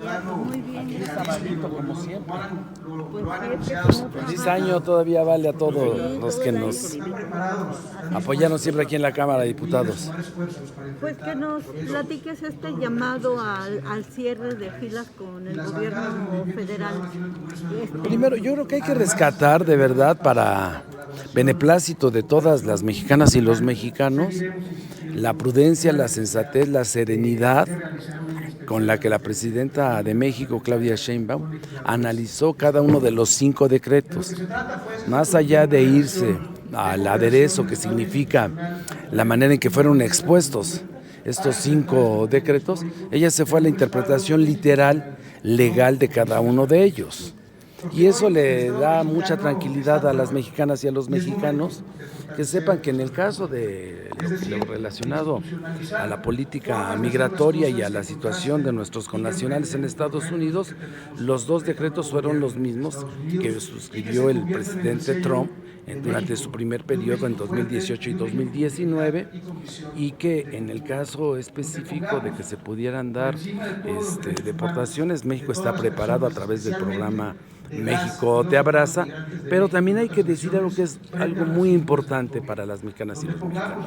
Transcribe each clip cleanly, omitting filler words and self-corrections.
día? Muy bien, gracias. Como siempre. Pues siempre como Feliz año todavía vale a todos sí, los todo que el año nos que vivimos. apoyaron siempre aquí en la Cámara de Diputados. Pues que nos platiques este llamado al cierre de filas con el gobierno federal. Primero, yo creo que hay que rescatar de verdad para beneplácito de todas las mexicanas y los mexicanos la prudencia, la sensatez, la serenidad con la que la presidenta de México, Claudia Sheinbaum, analizó cada uno de los 5 decretos. Más allá de irse al aderezo que significa la manera en que fueron expuestos estos 5 decretos, ella se fue a la interpretación literal, legal de cada uno de ellos. Y eso le da mucha tranquilidad a las mexicanas y a los mexicanos, que sepan que en el caso de lo relacionado a la política migratoria y a la situación de nuestros connacionales en Estados Unidos, los 2 decretos fueron los mismos que suscribió el presidente Trump durante su primer periodo en 2018 y 2019, y que en el caso específico de que se pudieran dar deportaciones, México está preparado a través del programa México te abraza, pero también hay que decir algo que es algo muy importante para las mexicanas y los mexicanos.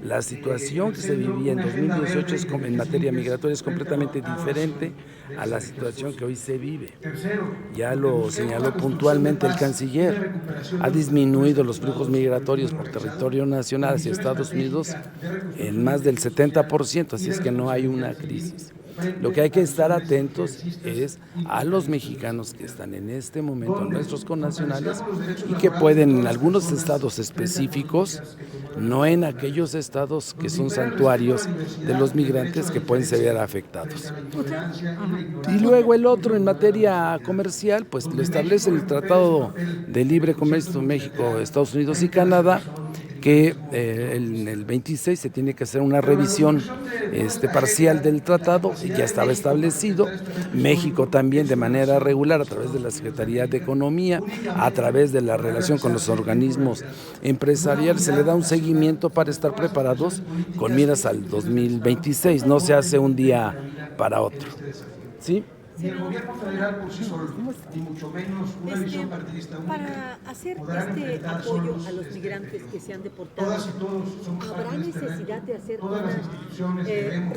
La situación que se vivía en 2018 en materia migratoria es completamente diferente a la situación que hoy se vive. Ya lo señaló puntualmente el canciller. Ha disminuido los flujos migratorios por territorio nacional hacia Estados Unidos en más del 70%, así es que no hay una crisis. Lo que hay que estar atentos es a los mexicanos que están en este momento, nuestros connacionales, y que pueden en algunos estados específicos, no en aquellos estados que son santuarios de los migrantes, que pueden ser afectados. Y luego el otro, en materia comercial, pues lo establece el Tratado de Libre Comercio México, Estados Unidos y Canadá, que en el 26 se tiene que hacer una revisión parcial del tratado, y ya estaba establecido. México también de manera regular, a través de la Secretaría de Economía, a través de la relación con los organismos empresariales, se le da un seguimiento para estar preparados con miras al 2026, no se hace un día para otro. ¿Sí? Ni el gobierno federal por sí solo, ni mucho menos una visión partidista única. Para hacer este apoyo a los migrantes que se han deportado, ¿habrá necesidad de hacer una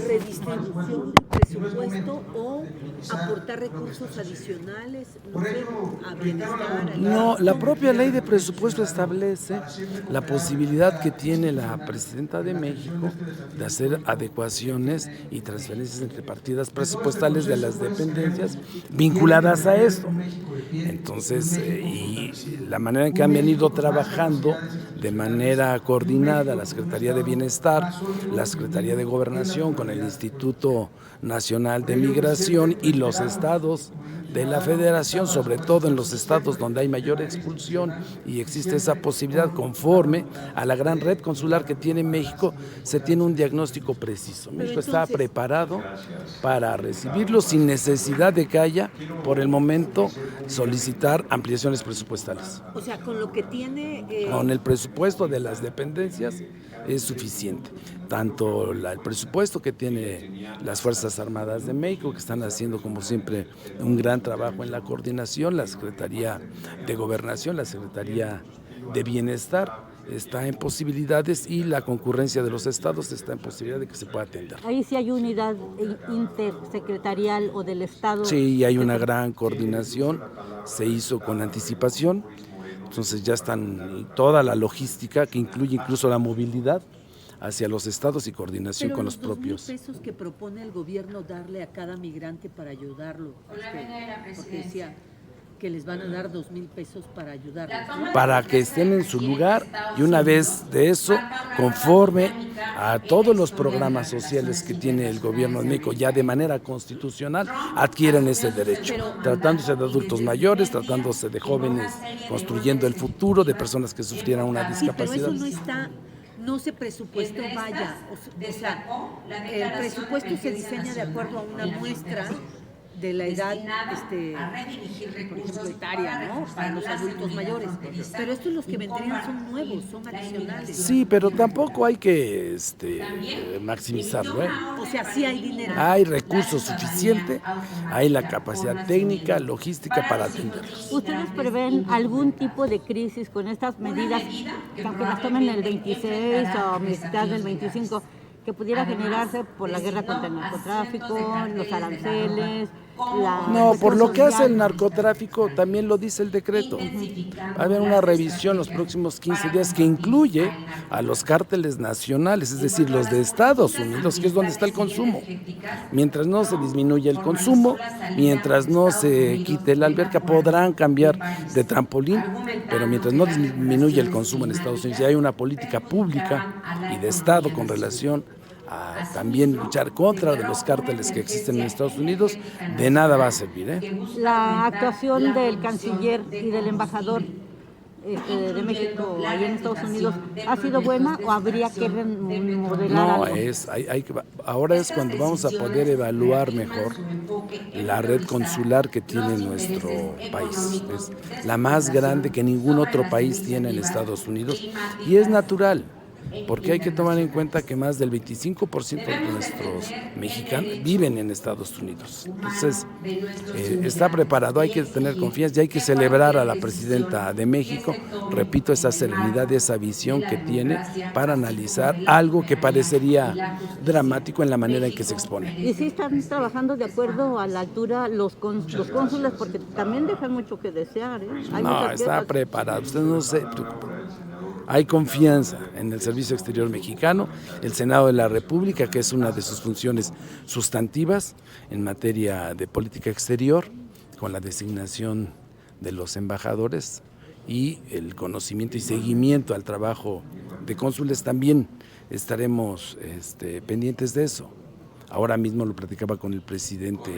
redistribución del presupuesto o aportar recursos adicionales, no sé, a bienestar? No, la propia ley de presupuesto establece la posibilidad que tiene la presidenta de México de hacer adecuaciones y transferencias entre partidas presupuestales de las dependencias vinculadas a esto. Entonces, y la manera en que han venido trabajando de manera coordinada la Secretaría de Bienestar, la Secretaría de Gobernación con el Instituto Nacional de Migración y los estados de la Federación, sobre todo en los estados donde hay mayor expulsión y existe esa posibilidad, conforme a la gran red consular que tiene México, se tiene un diagnóstico preciso. México está preparado para recibirlo sin necesidad de que haya, por el momento, solicitar ampliaciones presupuestales. O sea, con lo que tiene... Con el presupuesto de las dependencias es suficiente. Tanto el presupuesto que tiene las Fuerzas Armadas de México, que están haciendo como siempre un gran trabajo en la coordinación, la Secretaría de Gobernación, la Secretaría de Bienestar está en posibilidades, y la concurrencia de los estados está en posibilidad de que se pueda atender. Ahí sí hay unidad intersecretarial o del estado. Sí, hay una gran coordinación, se hizo con anticipación, entonces ya están toda la logística que incluye incluso la movilidad hacia los estados y coordinación con los propios. Pero los 2,000 pesos que propone el gobierno darle a cada migrante para ayudarlo, porque decía que les van a dar 2,000 pesos para ayudarlos, ¿no? Para que estén en su lugar, y una vez de eso, conforme a todos los programas sociales que tiene el gobierno de México, ya de manera constitucional, adquieren ese derecho, tratándose de adultos mayores, tratándose de jóvenes construyendo el futuro, de personas que sufrieran una discapacidad. Pero eso no se presupuestó, vaya, o sea, el presupuesto se diseña de acuerdo a una muestra de la edad, por ejemplo, etaria, ¿no? Para los adultos mayores. Pero estos los que vendrían son nuevos, son adicionales. Sí, pero tampoco hay que maximizarlo, ¿eh? O sea, sí hay dinero. Hay recursos suficientes, hay la capacidad técnica, logística para atenderlos. ¿Ustedes prevén algún tipo de crisis con estas medidas, aunque las tomen el 26 o mitad del 25, que pudiera generarse por la guerra contra el narcotráfico, los aranceles? No, por lo que hace el narcotráfico, también lo dice el decreto. Va a haber una revisión los próximos 15 días que incluye a los cárteles nacionales, es decir, los de Estados Unidos, que es donde está el consumo. Mientras no se disminuya el consumo, mientras no se quite la alberca, podrán cambiar de trampolín, pero mientras no disminuya el consumo en Estados Unidos, y hay una política pública y de Estado con relación a también luchar contra de los cárteles que existen en Estados Unidos, de nada va a servir, ¿eh? La actuación del canciller y del embajador de México allá en Estados Unidos, ¿ha sido buena o habría que remodelar No, algo? ahora es cuando vamos a poder evaluar mejor la red consular que tiene nuestro país. Es la más grande que ningún otro país tiene en Estados Unidos y es natural. Porque hay que tomar en cuenta que más del 25% de nuestros mexicanos viven en Estados Unidos. Entonces, está preparado, hay que tener confianza y hay que celebrar a la presidenta de México, repito, esa serenidad, esa visión que tiene para analizar algo que parecería dramático en la manera en que se expone. Y sí están trabajando de acuerdo a la altura los cónsules, porque también dejan mucho que desear, ¿eh? No, está preparado, usted no se preocupe. Hay confianza en el Servicio Exterior Mexicano, el Senado de la República, que es una de sus funciones sustantivas en materia de política exterior, con la designación de los embajadores y el conocimiento y seguimiento al trabajo de cónsules. También estaremos pendientes de eso. Ahora mismo lo platicaba con el presidente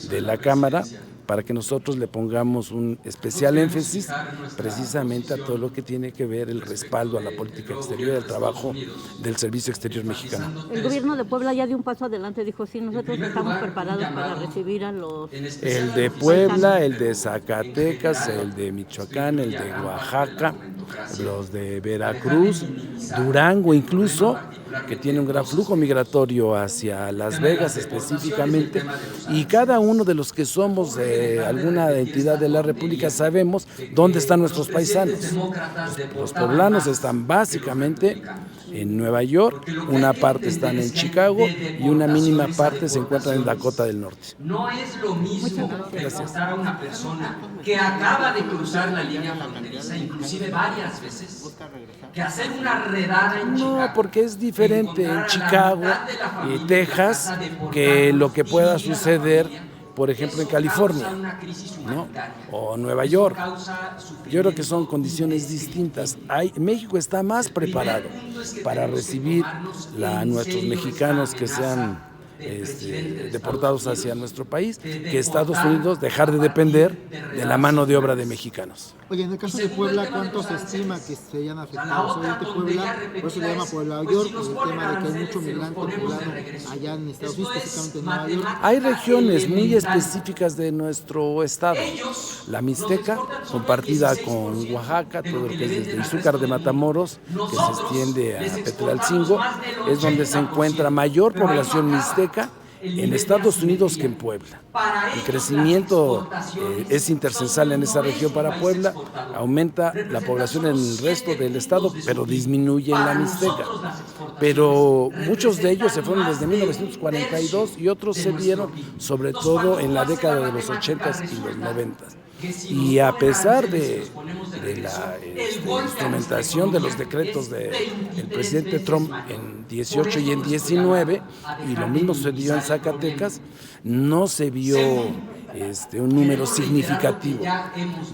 de la Cámara para que nosotros le pongamos un especial énfasis precisamente a todo lo que tiene que ver el respaldo a la política exterior y al trabajo del Servicio Exterior Mexicano. El gobierno de Puebla ya dio un paso adelante, dijo, sí, nosotros estamos preparados para recibir a los... El de Puebla, el de Zacatecas, el de Michoacán, el de Oaxaca, los de Veracruz, Durango incluso, que tiene un gran flujo migratorio hacia Las Vegas específicamente, y cada uno de los que somos de alguna entidad de la República sabemos dónde están nuestros paisanos. Los poblanos están básicamente en Nueva York, una parte están en Chicago y una mínima parte se encuentra en Dakota del Norte. No es lo mismo deportar a una persona que acaba de cruzar la línea fronteriza, inclusive varias veces, que hacer una redada en Chicago. No, porque es diferente en Chicago y Texas que lo que pueda suceder, por ejemplo, en California, ¿no? O Nueva York. Yo creo que son condiciones distintas. México está más preparado para recibir a nuestros mexicanos que sean deportados hacia nuestro país, que Estados Unidos dejar de depender de la mano de obra de mexicanos. Oye, en el caso de Puebla, ¿cuánto se estima que se hayan afectado? Obviamente Puebla, por eso se llama Puebla York, por el tema de que hay mucho migrante poblano allá en Estados Unidos, específicamente en Nueva York. Hay regiones muy específicas de nuestro estado. La Mixteca, compartida con Oaxaca, todo lo que es desde Izúcar de Matamoros, que se extiende a Petralcingo, es donde se encuentra mayor población mixteca en Estados Unidos que en Puebla. El crecimiento es intercensal en esa región para Puebla, aumenta la población en el resto del estado, pero disminuye en la Mixteca. Pero muchos de ellos se fueron desde 1942 y otros se vieron sobre todo en la década de los 80s y los 90s. Y a pesar de la instrumentación de los decretos del presidente Trump en 18 y en 19, y lo mismo sucedió en Zacatecas, no se vio un número significativo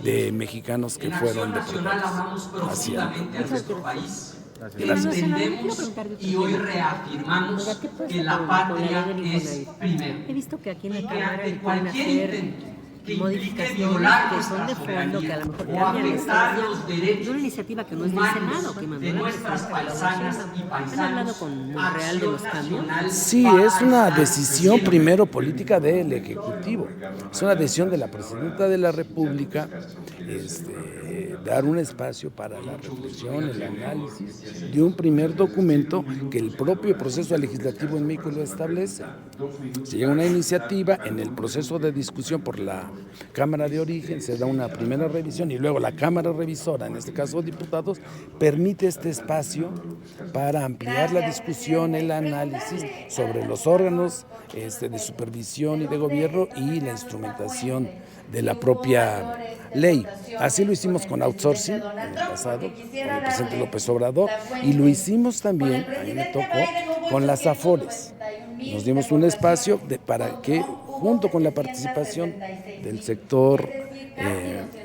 de mexicanos que fueron deportados hacia nuestro país. Gracias. Entendemos y hoy reafirmamos que la patria es primero. He visto que aquí en la Y que Cámara ante le pueden cualquier hacer intento modificaciones que son de fondo, que a lo mejor cambian la esencia de una iniciativa que no es del Senado, que mandó la presidenta. ¿Han hablado con Monreal de los cambios? Sí, es una decisión primero política del Ejecutivo, es una decisión de la Presidenta de la República, dar un espacio para la reflexión, el análisis de un primer documento que el propio proceso legislativo en México lo establece. Se llega a una iniciativa, en el proceso de discusión por la Cámara de Origen se da una primera revisión y luego la Cámara Revisora, en este caso diputados, permite este espacio para ampliar la discusión, el análisis sobre los órganos de supervisión y de gobierno y la instrumentación de la propia ley. Así lo hicimos con outsourcing en el pasado, con el presidente López Obrador, y lo hicimos también, a mí me tocó, con las AFORES. Nos dimos un espacio para que, junto con la participación del sector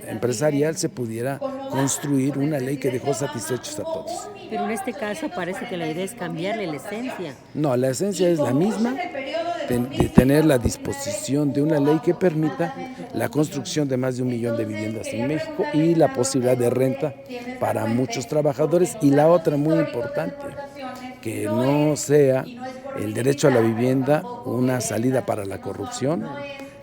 empresarial, se pudiera construir una ley que dejó satisfechos a todos. Pero en este caso parece que la idea es cambiarle la esencia. No, la esencia es la misma, de tener la disposición de una ley que permita la construcción de más de 1 millón de viviendas en México y la posibilidad de renta para muchos trabajadores. Y la otra muy importante, que no sea el derecho a la vivienda una salida para la corrupción,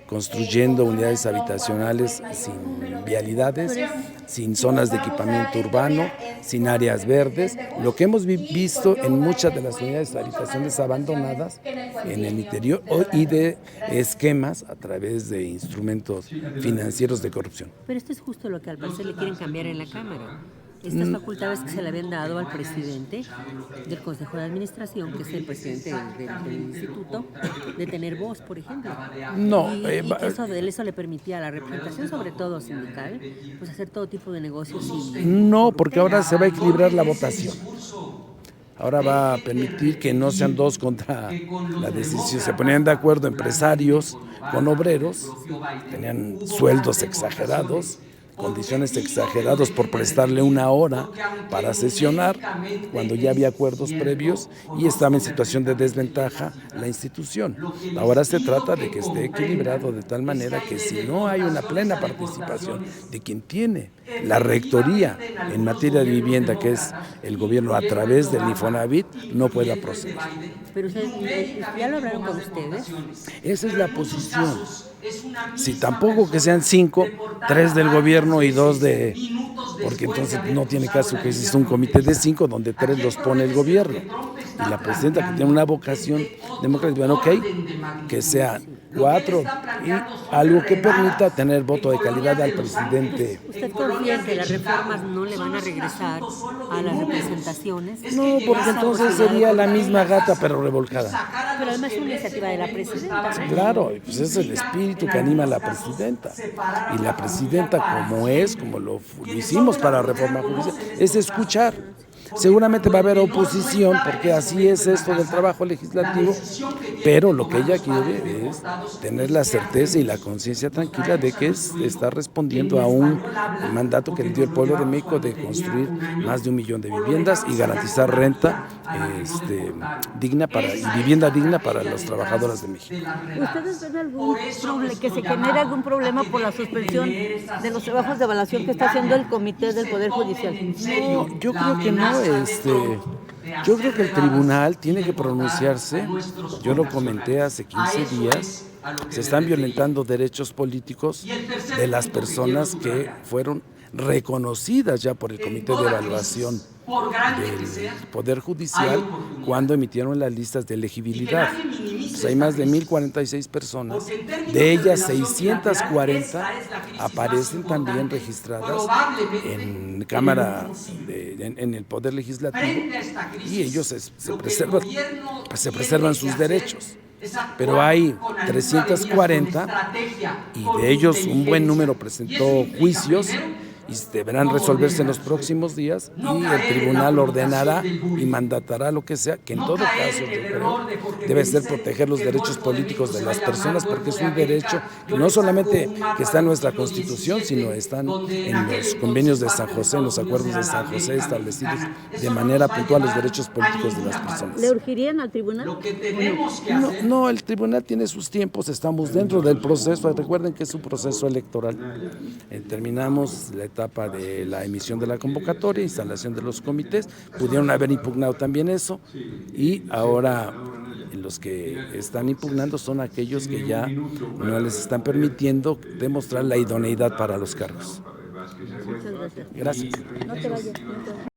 construyendo unidades habitacionales sin vialidades, sin zonas de equipamiento urbano, sin áreas verdes. Lo que hemos visto en muchas de las unidades habitacionales abandonadas en el interior y de esquemas a través de instrumentos financieros de corrupción. Pero esto es justo lo que al parecer le quieren cambiar en la Cámara. Estas facultades que se le habían dado al presidente del Consejo de Administración, que es el presidente del instituto, de tener voz, por ejemplo. No, y que eso le permitía a la representación, sobre todo sindical, pues hacer todo tipo de negocios. No, porque ahora se va a equilibrar la votación. Ahora va a permitir que no sean dos contra la decisión. Se ponían de acuerdo empresarios con obreros, tenían sueldos exagerados, condiciones exageradas por prestarle 1 hora para sesionar cuando ya había acuerdos previos y estaba en situación de desventaja la institución. Ahora se trata de que esté equilibrado de tal manera que si no hay una plena participación de quien tiene la rectoría en materia de vivienda, que es el gobierno a través del Infonavit, no pueda proceder. Pero ya lo hablaron con ustedes. Esa es la posición. Si tampoco que sean 5, 3 del gobierno y 2 de... Porque entonces no tiene caso que exista un comité de 5 donde 3 los pone el gobierno. Y la presidenta, que tiene una vocación democrática, bueno, ok, que sean 4 y algo que permita tener voto de calidad al presidente. ¿Usted confía en que las reformas no le van a regresar a las representaciones? No, porque entonces sería la misma gata pero revolcada. Pero además es una iniciativa de la presidenta. Claro, pues es el espíritu que anima a la presidenta. Y la presidenta, como lo hicimos para la reforma judicial, es escuchar. Seguramente va a haber oposición, porque así es esto del trabajo legislativo, pero lo que ella quiere es tener la certeza y la conciencia tranquila de que está respondiendo a un mandato que le dio el pueblo de México de construir más de 1 millón de viviendas y garantizar renta digna y vivienda digna para los trabajadores de México. ¿Ustedes ven que se genere algún problema por la suspensión de los trabajos de evaluación que está haciendo el Comité del Poder Judicial? No, yo creo que no. Yo creo que el tribunal tiene que pronunciarse. Yo lo comenté hace 15 días. Se están violentando derechos políticos de las personas que fueron reconocidas ya por el Comité de Evaluación del Poder Judicial cuando emitieron las listas de elegibilidad. Pues hay más de 1,046 personas, de ellas 640 aparecen también registradas en Cámara, en el Poder Legislativo, y ellos se preservan sus derechos. Pero hay 340 y de ellos un buen número presentó juicios y deberán resolverse en los próximos días, y el tribunal ordenará y mandatará lo que sea, que en todo caso yo creo debe ser proteger los derechos políticos de las personas, porque es un derecho que no solamente que está en nuestra Constitución, sino están en los convenios de San José, en los acuerdos de San José establecidos de manera puntual los derechos políticos de las personas. ¿Le urgirían al tribunal? No, el tribunal tiene sus tiempos, estamos dentro del proceso, recuerden que es un proceso electoral. Terminamos la etapa de la emisión de la convocatoria, instalación de los comités, pudieron haber impugnado también eso, y ahora los que están impugnando son aquellos que ya no les están permitiendo demostrar la idoneidad para los cargos. Muchas gracias. Gracias. No te vayas.